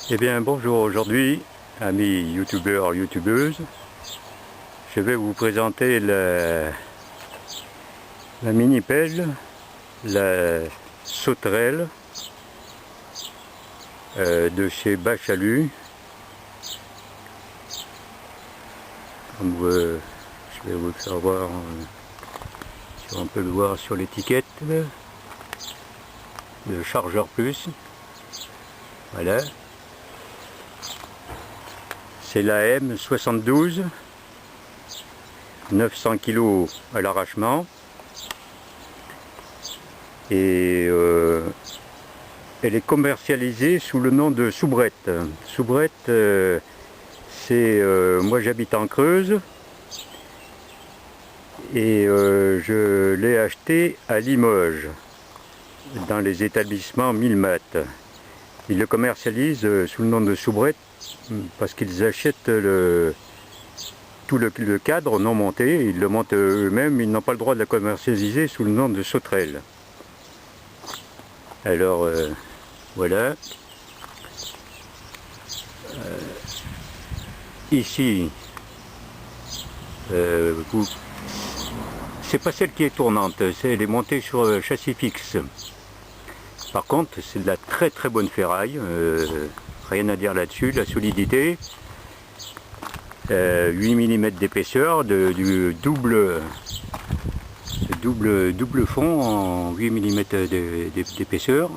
Eh bien bonjour, aujourd'hui, amis youtubeurs, youtubeuses, je vais vous présenter la mini pelle, la sauterelle de chez Bachalu. Comme je vais vous le faire voir, si on peut le voir sur l'étiquette, le chargeur plus, voilà. C'est la M72, 900 kg à l'arrachement, et elle est commercialisée sous le nom de soubrette. Soubrette, moi j'habite en Creuse, et je l'ai acheté à Limoges, dans les établissements Milmat. Ils le commercialisent sous le nom de soubrette, parce qu'ils achètent tout le cadre non monté, ils le montent eux-mêmes, ils n'ont pas le droit de la commercialiser sous le nom de sauterelle. Alors voilà. Ici, c'est pas celle qui est tournante, elle est montée sur châssis fixe. Par contre, c'est de la très très bonne ferraille, rien à dire là-dessus, la solidité, 8 mm d'épaisseur, du double fond en 8 mm d'épaisseur,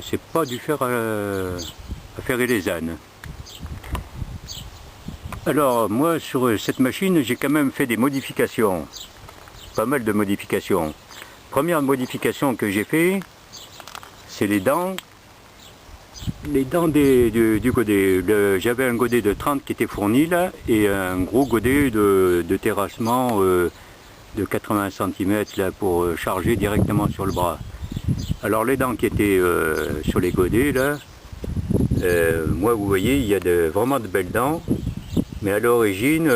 c'est pas du fer à ferrer les ânes. Alors moi sur cette machine j'ai quand même fait des modifications, pas mal de modifications. Première modification que j'ai fait, c'est les dents du godet. J'avais un godet de 30 qui était fourni là, et un gros godet de terrassement de 80 cm là, pour charger directement sur le bras. Alors les dents qui étaient sur les godets là, moi vous voyez il y a vraiment de belles dents, mais à l'origine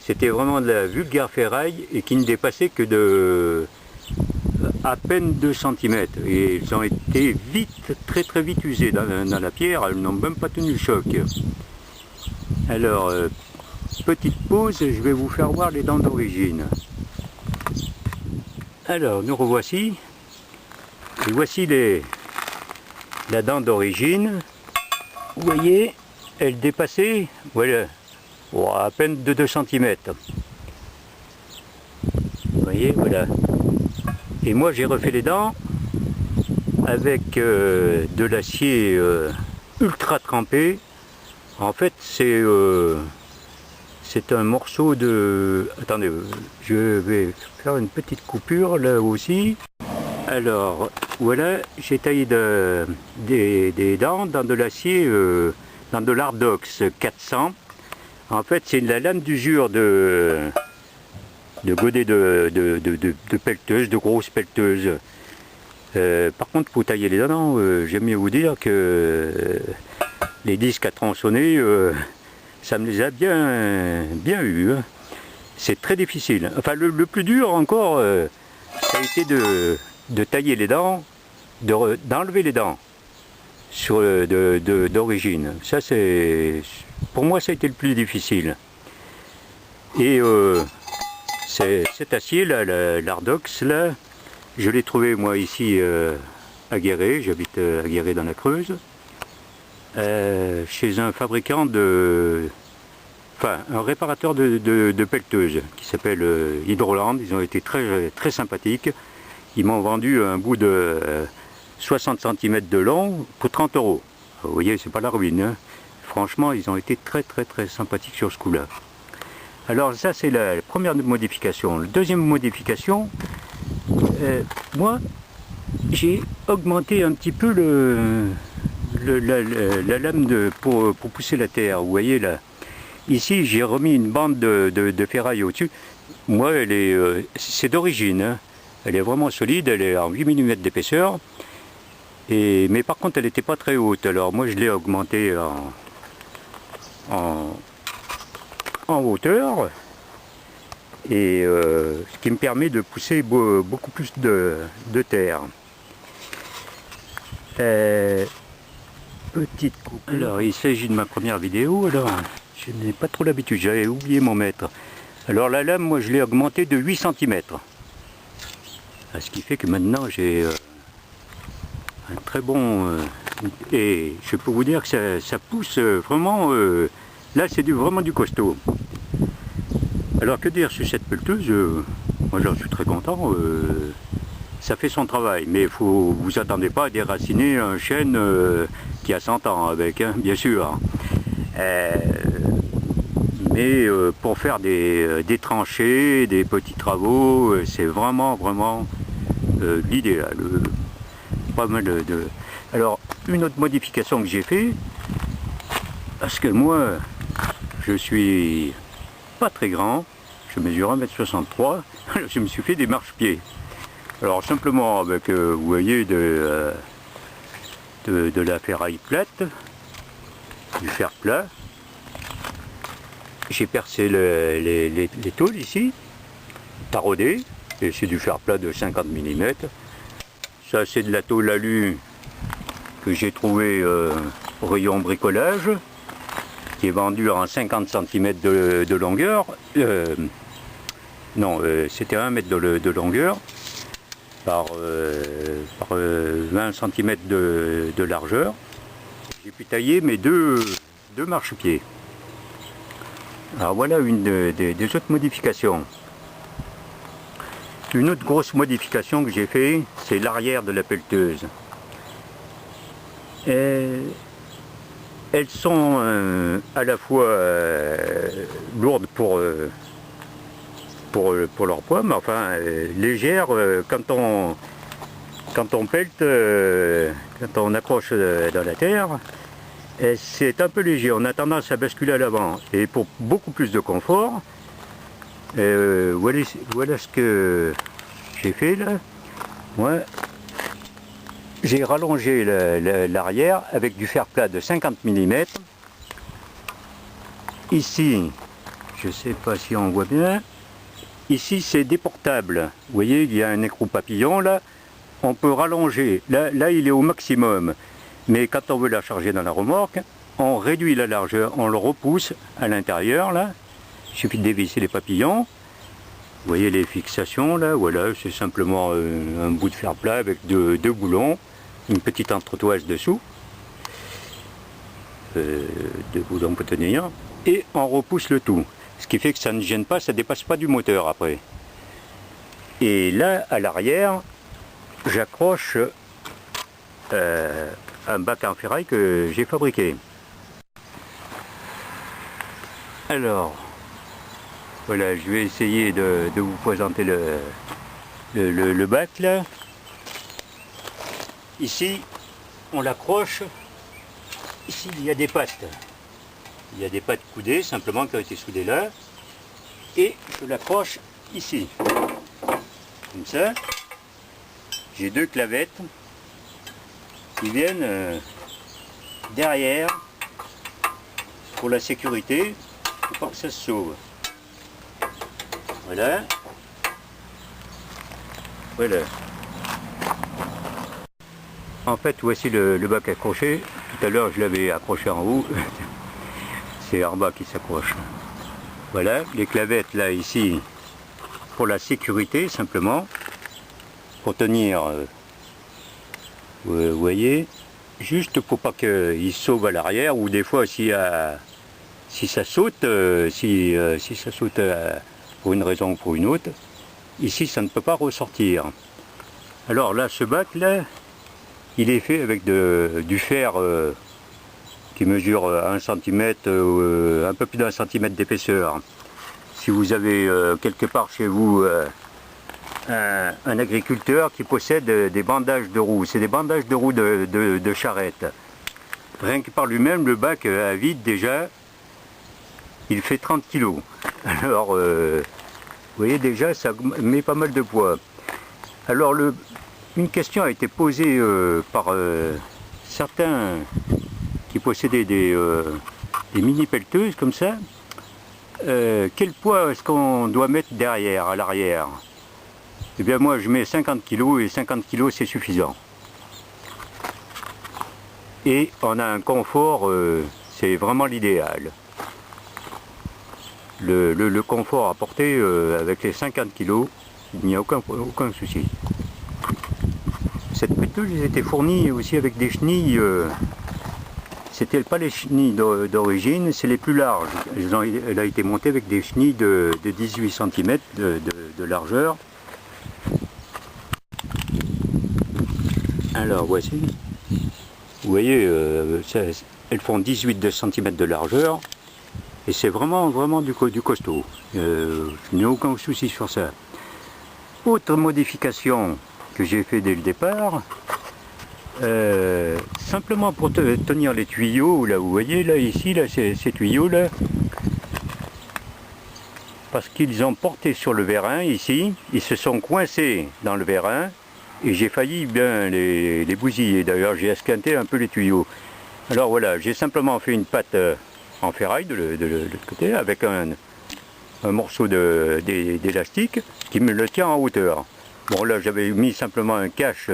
c'était vraiment de la vulgaire ferraille et qui ne dépassait que de à peine 2 cm, et ils ont été très très vite usés dans la pierre, elles n'ont même pas tenu le choc. Alors, petite pause, je vais vous faire voir les dents d'origine. Alors, nous revoici, et voici la dent d'origine. Vous voyez, elle dépassait, voilà, à peine de 2 cm. Vous voyez, voilà. Et moi j'ai refait les dents avec de l'acier ultra trempé. En fait c'est un morceau de... Attendez, je vais faire une petite coupure là aussi. Alors voilà, j'ai taillé des dents dans de l'acier, dans de l'Ardox 400. En fait c'est la lame d'usure de godet de pelleteuse, de grosses pelleteuses. Par contre, pour tailler les dents, j'aime mieux vous dire que les disques à tronçonner, ça me les a bien eu. Hein. C'est très difficile. Enfin, le plus dur encore, ça a été de tailler les dents, d'enlever les dents d'origine. Ça, pour moi, ça a été le plus difficile. Et cet acier là, l'Ardox là, je l'ai trouvé moi ici à Guéret, j'habite à Guéret dans la Creuse, chez un fabricant un réparateur de pelleteuses qui s'appelle Hydroland. Ils ont été très très sympathiques. Ils m'ont vendu un bout de 60 cm de long pour 30 €. Vous voyez, c'est pas la ruine. Hein. Franchement, ils ont été très très très sympathiques sur ce coup-là. Alors ça c'est la première modification. La deuxième modification, moi j'ai augmenté un petit peu la lame pour pousser la terre. Vous voyez là, ici j'ai remis une bande de ferraille au-dessus. Moi c'est d'origine, hein. Elle est vraiment solide, elle est en 8 mm d'épaisseur. Mais par contre elle n'était pas très haute, alors moi je l'ai augmentée en hauteur, et ce qui me permet de pousser beaucoup plus de terre. petite coupe. Alors il s'agit de ma première vidéo, alors je n'ai pas trop l'habitude, j'avais oublié mon mètre. Alors la lame, moi je l'ai augmentée de 8 cm. Ce qui fait que maintenant j'ai un très bon... et je peux vous dire que ça pousse vraiment... là c'est vraiment du costaud. Alors que dire sur cette pelleteuse, moi j'en suis très content. Ça fait son travail, mais vous attendez pas à déraciner un chêne qui a 100 ans avec, hein, bien sûr. Mais pour faire des tranchées, des petits travaux, c'est vraiment l'idéal. Pas mal de... Alors, une autre modification que j'ai fait, parce que moi, je suis pas très grand, je mesure 1,63 m, je me suis fait des marchepieds. Alors simplement avec, vous voyez, de la ferraille plate, du fer plat. J'ai percé les tôles ici, taraudé, et c'est du fer plat de 50 mm. Ça c'est de la tôle alu que j'ai trouvé au rayon bricolage, qui est vendue en 50 cm de longueur. Non, c'était 1 mètre de longueur. Par 20 cm de largeur. J'ai pu tailler mes deux marchepieds. Alors voilà une des autres modifications. Une autre grosse modification que j'ai fait, c'est l'arrière de la pelleteuse. Elles sont à la fois lourdes pour leur poids, mais enfin légères quand on pelte, quand on accroche dans la terre, c'est un peu léger, on a tendance à basculer à l'avant. Et pour beaucoup plus de confort, voilà ce que j'ai fait là. Moi, j'ai rallongé l'arrière avec du fer plat de 50 mm. Ici, je ne sais pas si on voit bien, ici c'est déportable. Vous voyez, il y a un écrou papillon là, on peut rallonger. Là il est au maximum. Mais quand on veut la charger dans la remorque, on réduit la largeur, on le repousse à l'intérieur là. Il suffit de dévisser les papillons. Vous voyez les fixations là, voilà, c'est simplement un bout de fer plat avec deux boulons, une petite entretoise dessous. Deux boulons pour tenir. Et on repousse le tout. Ce qui fait que ça ne gêne pas, ça ne dépasse pas du moteur après. Et là, à l'arrière, j'accroche un bac en ferraille que j'ai fabriqué. Alors, voilà, je vais essayer de vous présenter le bac là. Ici, on l'accroche. Ici, il y a des pattes. Il y a des pattes coudées, simplement, qui ont été soudées là. Et je l'accroche ici. Comme ça. J'ai deux clavettes qui viennent derrière pour la sécurité, pour pas que ça se sauve. Voilà. Voilà. En fait, voici le bac accroché. Tout à l'heure, je l'avais accroché en haut. C'est en bas qui s'accroche. Voilà, les clavettes là, ici, pour la sécurité, simplement. Pour tenir, vous voyez, juste pour pas qu'il sauve à l'arrière, ou des fois, si ça saute, si ça saute pour une raison ou pour une autre, ici, ça ne peut pas ressortir. Alors là, ce bac là, il est fait avec du fer qui mesure 1 cm, un peu plus d'1 cm d'épaisseur. Si vous avez quelque part chez vous un agriculteur qui possède des bandages de roues, c'est des bandages de roues de charrette. Rien que par lui-même, le bac à vide déjà, il fait 30 kg. Alors, vous voyez déjà, ça met pas mal de poids. Alors, une question a été posée par certains qui possédaient des mini-pelleteuses comme ça. Quel poids est-ce qu'on doit mettre derrière, à l'arrière? Eh bien moi je mets 50 kg et 50 kg c'est suffisant. et on a un confort, c'est vraiment l'idéal. Le confort à porter avec les 50 kg, il n'y a aucun souci. Cette pétule était fournie aussi avec des chenilles, c'était pas les chenilles d'origine, c'est les plus larges. Elle a été montée avec des chenilles de 18 cm de largeur. Alors voici, vous voyez, elles font 18 cm de largeur et c'est vraiment du costaud. Il n'y a aucun souci sur ça. Autre modification que j'ai fait dès le départ, simplement pour tenir les tuyaux, là vous voyez, là ici, là ces tuyaux là, parce qu'ils ont porté sur le vérin ici, ils se sont coincés dans le vérin et j'ai failli bien les bousiller. D'ailleurs j'ai esquinté un peu les tuyaux. Alors voilà, j'ai simplement fait une patte en ferraille de l'autre côté avec un morceau d'élastique qui me le tient en hauteur. Bon là j'avais mis simplement un cache.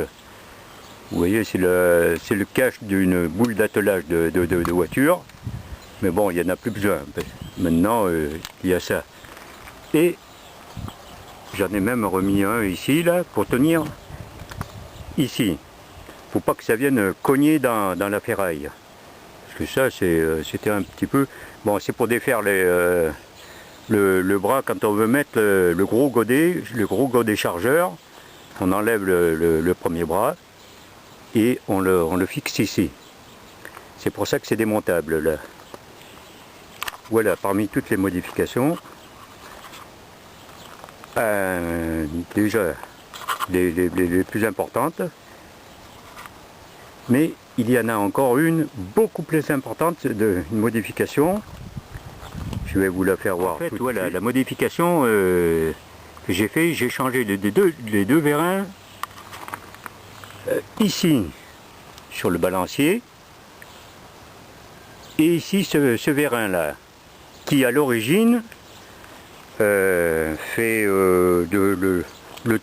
Vous voyez, c'est le cache d'une boule d'attelage de voiture. Mais bon, il n'y en a plus besoin. Maintenant, il y a ça. Et j'en ai même remis un ici, là, pour tenir ici. Il ne faut pas que ça vienne cogner dans la ferraille. Parce que ça, c'était un petit peu... Bon, c'est pour défaire le bras quand on veut mettre le gros godet chargeur. On enlève le premier bras. Et on le fixe ici. C'est pour ça que c'est démontable là. Voilà, parmi toutes les modifications, déjà les plus importantes, mais il y en a encore une beaucoup plus importante une modification. Je vais vous la faire voir. En fait, voilà, la modification que j'ai fait, j'ai changé les deux vérins. Ici sur le balancier et ici ce vérin là qui à l'origine fait le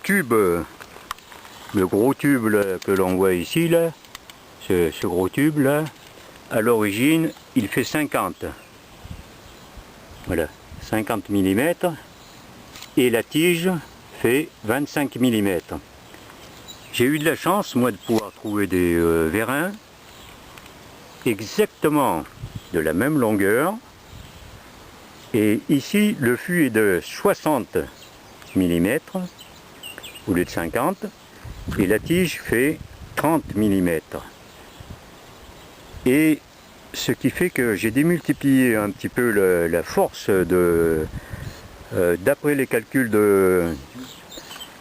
tube, le gros tube là, que l'on voit ici là, ce gros tube là, à l'origine il fait 50, voilà, 50 mm et la tige fait 25 mm. J'ai eu de la chance, moi, de pouvoir trouver des vérins exactement de la même longueur. Et ici, le fût est de 60 mm au lieu de 50. Et la tige fait 30 mm. Et ce qui fait que j'ai démultiplié un petit peu la force d'après les calculs de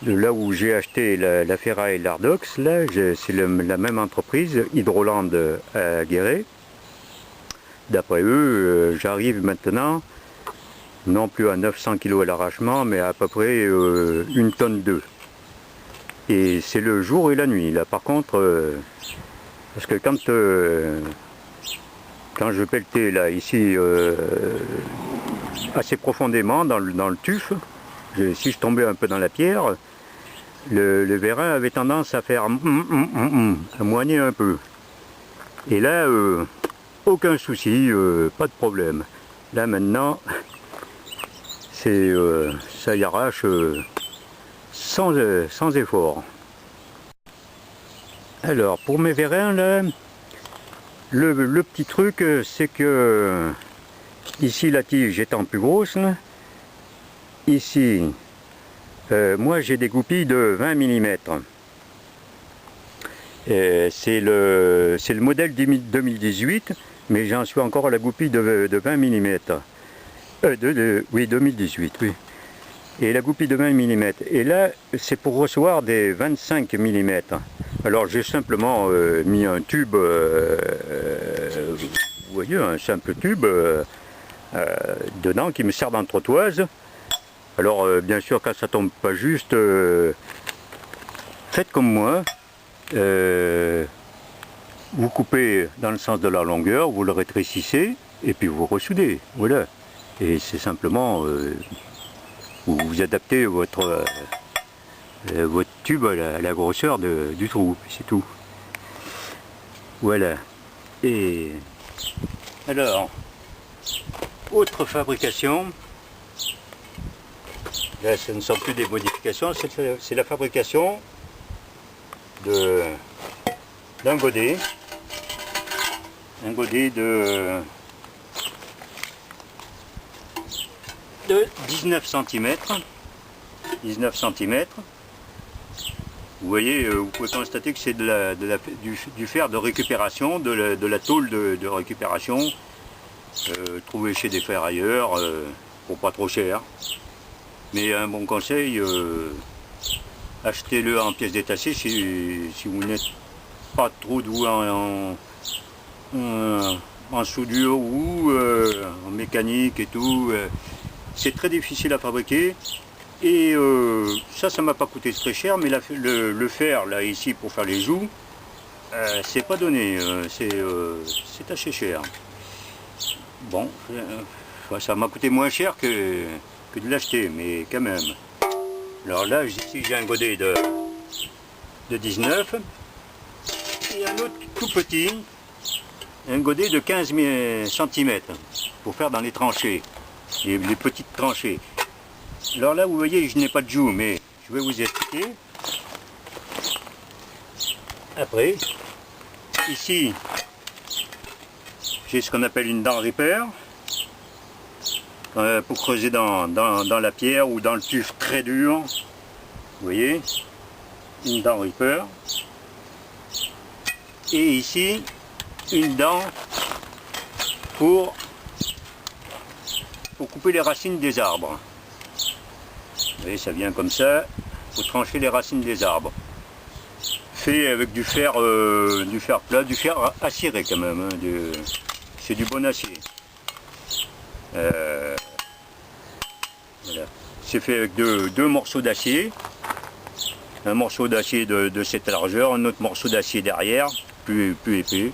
là où j'ai acheté la ferraille Lardox, là, c'est la même entreprise, Hydroland à Guéret. D'après eux, j'arrive maintenant, non plus à 900 kg à l'arrachement, mais à peu près 1,2 tonne. Et c'est le jour et la nuit, là. Par contre, parce que quand je pelletais, là, ici, assez profondément dans le tuf, si je tombais un peu dans la pierre, le vérin avait tendance à faire à moigner un peu. Et là, aucun souci, pas de problème. Là maintenant, ça y arrache sans effort. Alors pour mes vérins là, le petit truc c'est que ici la tige étant plus grosse, là, ici, moi j'ai des goupilles de 20 mm. C'est le modèle 2018, mais j'en suis encore à la goupille de 20 mm. Oui, 2018, oui. Et la goupille de 20 mm. Et là, c'est pour recevoir des 25 mm. Alors j'ai simplement mis un tube, vous voyez, un simple tube dedans qui me sert d'entretoise. Alors bien sûr quand ça tombe pas juste, faites comme moi, vous coupez dans le sens de la longueur, vous le rétrécissez et puis vous ressoudez, voilà. Et c'est simplement, vous adaptez votre tube à la grosseur du trou, c'est tout. Voilà. Et alors, autre fabrication, là ce ne sont plus des modifications, c'est la fabrication d'un godet, un godet de 19 cm. 19 cm. Vous voyez, vous pouvez constater que c'est du fer de récupération, de la tôle de récupération, trouvée chez des ferrailleurs, pour pas trop cher. Mais un bon conseil, achetez-le en pièces détachées si vous n'êtes pas trop doué en soudure ou en mécanique et tout. C'est très difficile à fabriquer. Et ça m'a pas coûté très cher, mais le fer là ici pour faire les joues, c'est pas donné, c'est assez cher. Bon, ça m'a coûté moins cher que de l'acheter, mais quand même. Alors là, ici j'ai un godet de 19 et un autre tout petit, un godet de 15 cm pour faire dans les tranchées, les petites tranchées. Alors là, vous voyez, je n'ai pas de joue, mais je vais vous expliquer. Après, ici, j'ai ce qu'on appelle une dent ripper, pour creuser dans la pierre ou dans le tuf très dur. Vous voyez, une dent ripper. Et ici, une dent pour couper les racines des arbres. Vous voyez, ça vient comme ça, pour trancher les racines des arbres. Fait avec du fer plat, du fer acéré quand même, hein, c'est du bon acier. Voilà. C'est fait avec deux morceaux d'acier. Un morceau d'acier de cette largeur, un autre morceau d'acier derrière, plus épais.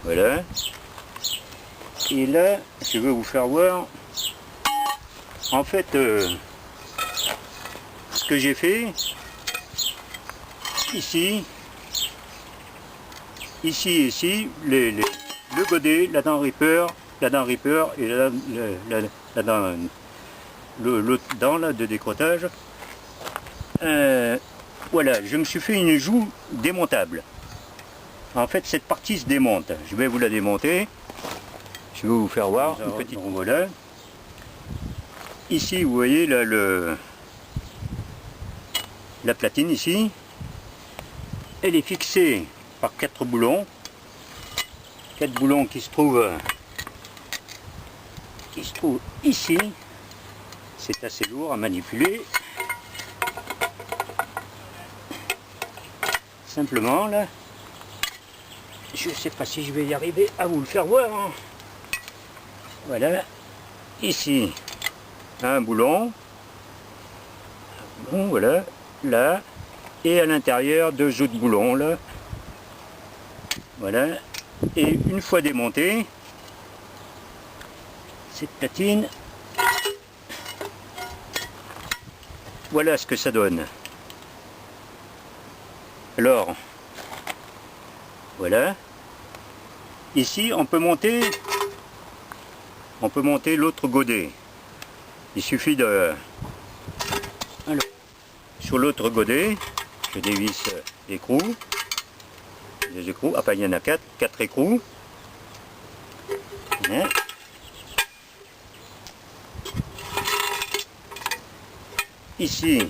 Voilà. Et là, je vais vous faire voir. En fait, ce que j'ai fait, ici, le godet, la dent ripper et l'autre dent là, de décrotage. Voilà, je me suis fait une joue démontable. En fait, cette partie se démonte. Je vais vous la démonter. Je vais vous faire voir. Une petite voilà. Ici, vous voyez là, la platine ici, elle est fixée par 4 boulons. 4 boulons qui se trouvent ici. C'est assez lourd à manipuler. Simplement là, je ne sais pas si je vais y arriver à vous le faire voir. Hein. Voilà, ici. Un boulon, voilà, là, et à l'intérieur 2 autres boulons, là, voilà, et une fois démontée, cette platine, voilà ce que ça donne. Alors, voilà, ici on peut monter l'autre godet. Il suffit de... Alors, sur l'autre godet, je dévisse l'écrou. Les écrous, enfin il y en a 4 écrous. Voilà. Ici,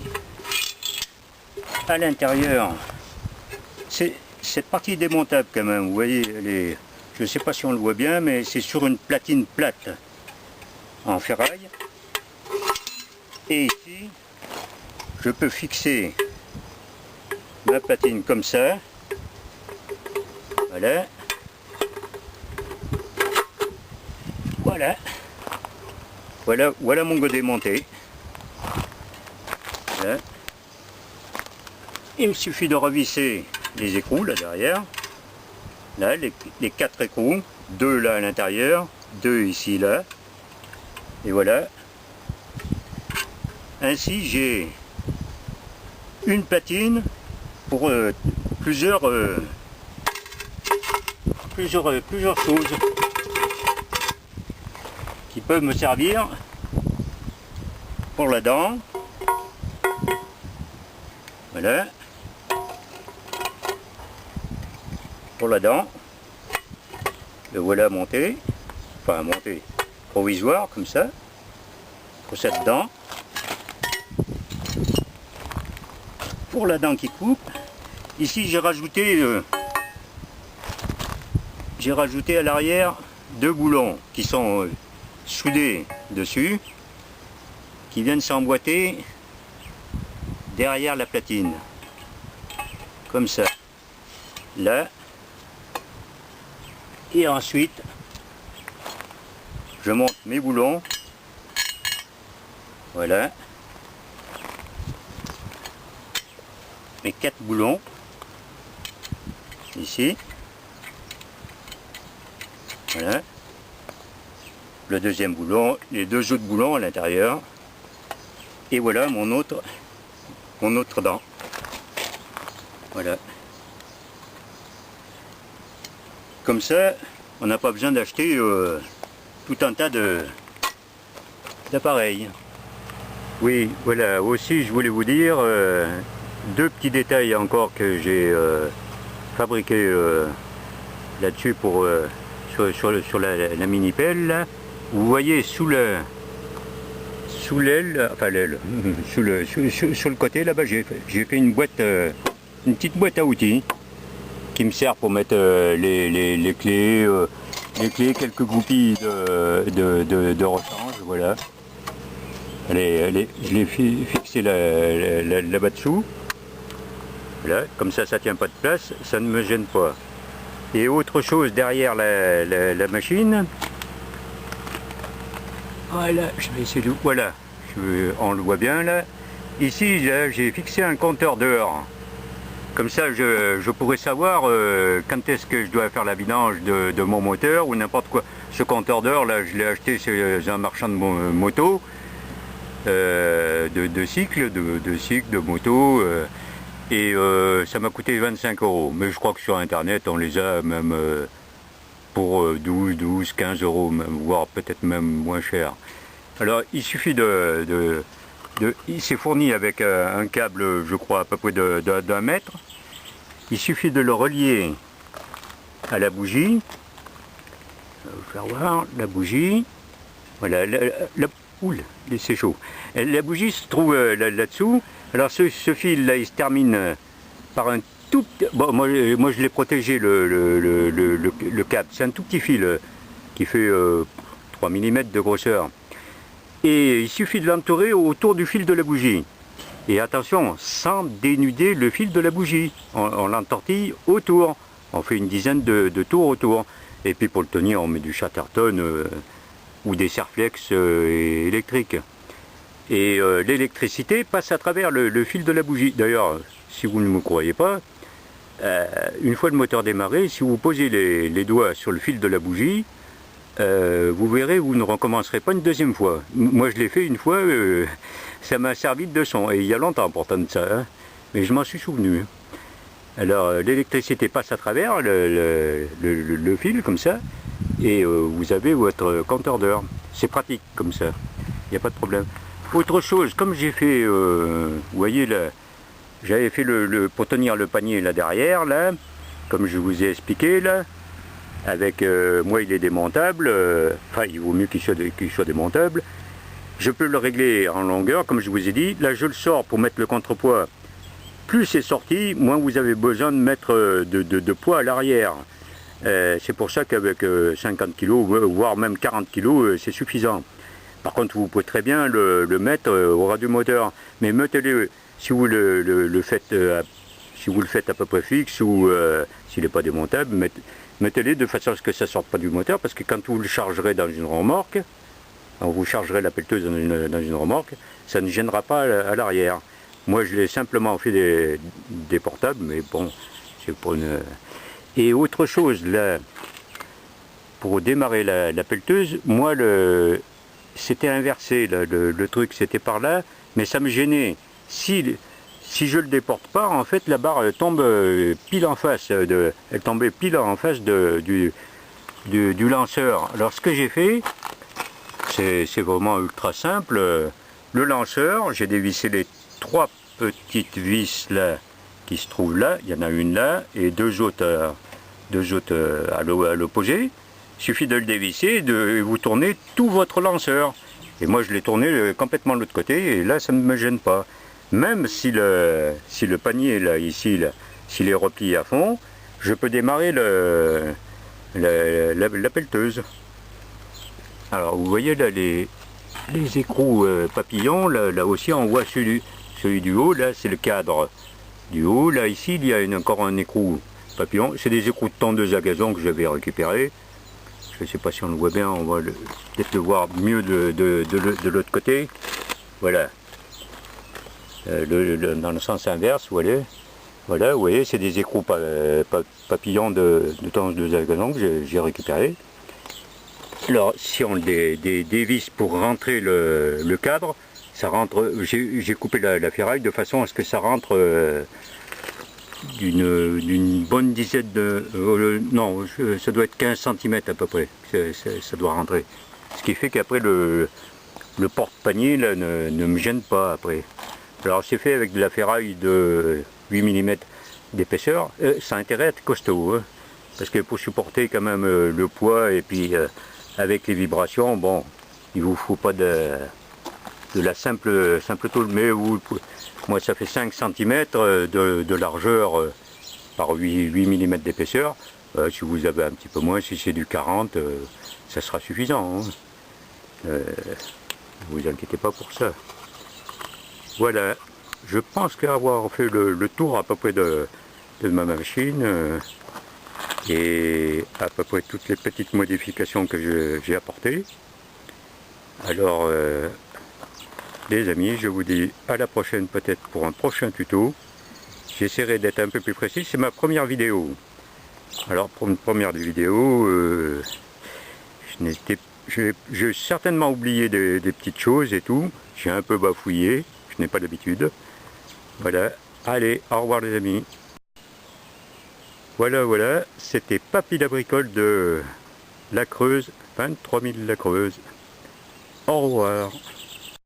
à l'intérieur, c'est cette partie démontable quand même. Vous voyez, je ne sais pas si on le voit bien, mais c'est sur une platine plate en ferraille. Et ici, je peux fixer ma platine comme ça. Voilà. Voilà mon godet monté. Voilà. Il me suffit de revisser les écrous là derrière. Là, les 4 écrous. 2 là à l'intérieur, 2 ici là. Et voilà. Ainsi, j'ai une platine pour plusieurs plusieurs choses qui peuvent me servir pour la dent. Voilà. Pour la dent. Le voilà monté. Enfin monté. Provisoire comme ça. Pour cette dent. Pour la dent qui coupe. Ici j'ai rajouté à l'arrière 2 boulons qui sont soudés dessus, qui viennent s'emboîter derrière la platine, comme ça, là, et ensuite je monte mes boulons, voilà, mes 4 boulons, ici, voilà, le deuxième boulon, les 2 autres boulons à l'intérieur, et voilà mon autre dent, voilà. Comme ça, on n'a pas besoin d'acheter tout un tas d'appareils. Oui, voilà, aussi je voulais vous dire 2 petits détails encore que j'ai fabriqué là-dessus pour sur la mini pelle là. Vous voyez sous l'aile, enfin l'aile, sur le côté là-bas, j'ai fait une boîte, une petite boîte à outils qui me sert pour mettre les clés, quelques goupilles de rechange, voilà. Je l'ai fixé là-bas dessous. Voilà, comme ça tient pas de place, ça ne me gêne pas. Et autre chose derrière la machine, voilà, je vais essayer de... Voilà, on le voit bien là. Ici, là, j'ai fixé un compteur d'heures. Comme ça, je pourrais savoir quand est-ce que je dois faire la vidange de mon moteur ou n'importe quoi. Ce compteur d'heures, là, je l'ai acheté chez un marchand de moto, de cycles, de moto. Et ça m'a coûté 25 €. Mais je crois que sur internet on les a même pour 12, 15 €, même, voire peut-être même moins cher. Alors il suffit il s'est fourni avec un câble, je crois à peu près d'1 mètre. Il suffit de le relier à la bougie. Je vais vous faire voir la bougie. Voilà, oula, c'est chaud. La bougie se trouve là-dessous. Alors ce fil là, il se termine par un tout petit... Bon, moi je l'ai protégé le câble. C'est un tout petit fil qui fait 3 mm de grosseur. Et il suffit de l'entourer autour du fil de la bougie. Et attention, sans dénuder le fil de la bougie. On l'entortille autour. On fait une dizaine de tours autour. Et puis pour le tenir, on met du Chatterton ou des Serflex électriques. Et l'électricité passe à travers le fil de la bougie. D'ailleurs, si vous ne me croyez pas, une fois le moteur démarré, si vous posez les doigts sur le fil de la bougie, vous verrez, vous ne recommencerez pas une deuxième fois. Moi je l'ai fait une fois, ça m'a servi de leçon, et il y a longtemps pourtant de ça, hein, mais je m'en suis souvenu. Alors l'électricité passe à travers le fil comme ça, et vous avez votre compteur d'heures. C'est pratique comme ça, il n'y a pas de problème. Autre chose, comme j'ai fait, vous voyez là, j'avais fait pour tenir le panier là derrière, là, comme je vous ai expliqué là, avec, moi il est démontable, enfin il vaut mieux qu'il soit démontable. Je peux le régler en longueur, comme je vous ai dit. Là je le sors pour mettre le contrepoids. Plus c'est sorti, moins vous avez besoin de mettre de poids à l'arrière. C'est pour ça qu'avec 50 kg, voire même 40 kg, c'est suffisant. Par contre, vous pouvez très bien le mettre au ras du moteur, mais mettez-le, si vous le faites à peu près fixe ou s'il n'est pas démontable, mettez-le de façon à ce que ça ne sorte pas du moteur, parce que quand vous le chargerez dans une remorque, quand vous chargerez la pelleteuse dans une remorque, ça ne gênera pas à l'arrière. Moi, je l'ai simplement fait des portables, mais bon, c'est pour une... Et autre chose, là, pour démarrer la pelleteuse, moi, c'était inversé, le truc, c'était par là, mais ça me gênait. Si si je le déporte pas, en fait la barre elle tombe pile en face, elle tombait pile en face du lanceur. Alors ce que j'ai fait, c'est vraiment ultra simple. Le lanceur, j'ai dévissé les 3 petites vis là qui se trouvent là, il y en a une là et deux autres à l'opposé. Il suffit de le dévisser et vous tournez tout votre lanceur. Et moi je l'ai tourné complètement de l'autre côté et là ça ne me gêne pas. Même si le panier là, ici, là, s'il est replié à fond, je peux démarrer la pelleteuse. Alors vous voyez là les écrous papillons, là aussi on voit celui du haut, là c'est le cadre du haut. Là ici il y a encore un écrou papillon, c'est des écrous de tondeuse à gazon que j'avais récupéré. Je ne sais pas si on le voit bien, on va peut-être le voir mieux de l'autre côté. Voilà. Dans le sens inverse, voilà, vous voyez, c'est des écrous papillons de tondeuse à gazon que j'ai récupéré. Alors, si on dévisse pour rentrer le cadre, ça rentre. J'ai coupé la ferraille de façon à ce que ça rentre d'une bonne dizaine de. Non, ça doit être 15 cm à peu près. Ça doit rentrer. Ce qui fait qu'après le porte-panier ne me gêne pas après. Alors c'est fait avec de la ferraille de 8 mm d'épaisseur. Ça a intérêt à être costaud, hein, parce que pour supporter quand même le poids et puis avec les vibrations, bon, il vous faut pas de la simple tôle, mais moi ça fait 5 cm de largeur par 8 mm d'épaisseur. Si vous avez un petit peu moins, si c'est du 40, ça sera suffisant. Hein. Ne vous inquiétez pas pour ça. Voilà, je pense qu'avoir fait le tour à peu près de ma machine et à peu près toutes les petites modifications que j'ai apportées. Alors, les amis, je vous dis à la prochaine peut-être pour un prochain tuto. J'essaierai d'être un peu plus précis, c'est ma première vidéo. Alors pour une première vidéo, j'ai certainement oublié des petites choses et tout, j'ai un peu bafouillé. Je n'ai pas d'habitude. Voilà, allez, au revoir les amis. Voilà, c'était Papy la Bricole de La Creuse, 23 000 La Creuse. Au revoir.